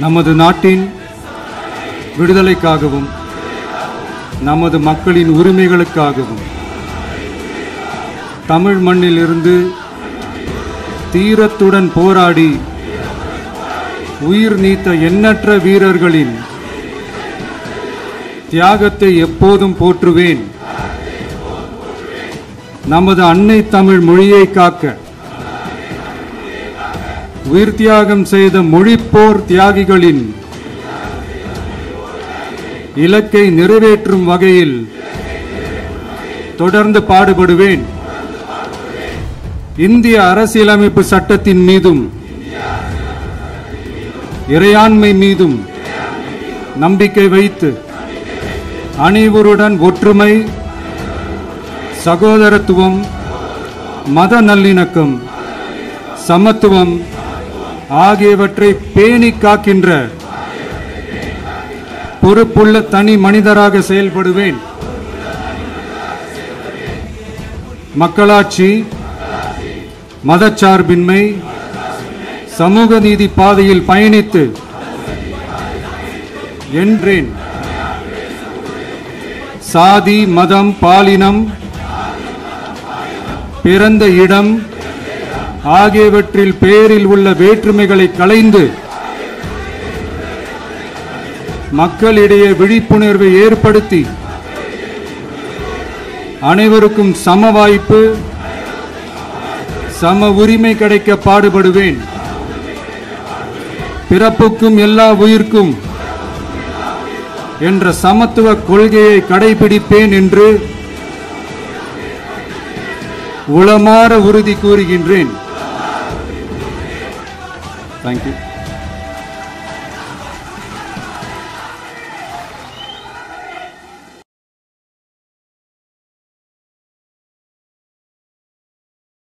நமது நாட்டின் விடுதலைக்காகவும் நமது மக்களின் உரிமைகளுக்காகவும் தமிழ் மண்ணில் இருந்து தீரத்துடன் போராடி உயிர் நீத்த எண்ணற்ற வீரர்களின் தியாகத்தை எப்போதும் போற்றுவேன். நமது அன்னை தமிழ் மொழியை காக்க உயிர் தியாகம் செய்த மொழிப்போர் தியாகிகளின் இலக்கை நிறைவேற்றும் வகையில் தொடர்ந்து பாடுபடுவேன். இந்திய அரசியலமைப்பு சட்டத்தின் மீதும் இறையாண்மை மீதும் நம்பிக்கை வைத்து அனைவருடன் ஒற்றுமை, சகோதரத்துவம், மத நல்லிணக்கம், சமத்துவம் ஆகியவற்றை பேணி காக்கின்ற பொறுப்புள்ள தனி மனிதராக செயல்படுவேன். மக்களாட்சி, மதச்சார்பின்மை, சமூக நீதி பாதையில் பயணித்து என்றேன். சாதி, மதம், பாலினம், பிறந்த இடம் ஆகியவற்றில் பெயரில் உள்ள வேற்றுமைகளை களைந்து மக்களிடையே விழிப்புணர்வை ஏற்படுத்தி அனைவருக்கும் சம வாய்ப்பு, சம உரிமை கிடைக்க பாடுபடுவேன். பிறப்புக்கும் எல்லா உயிர்க்கும் என்ற சமத்துவ கொள்கையை கடைபிடிப்பேன் என்று உளமாற உறுதி கூறுகின்றேன். Thank you.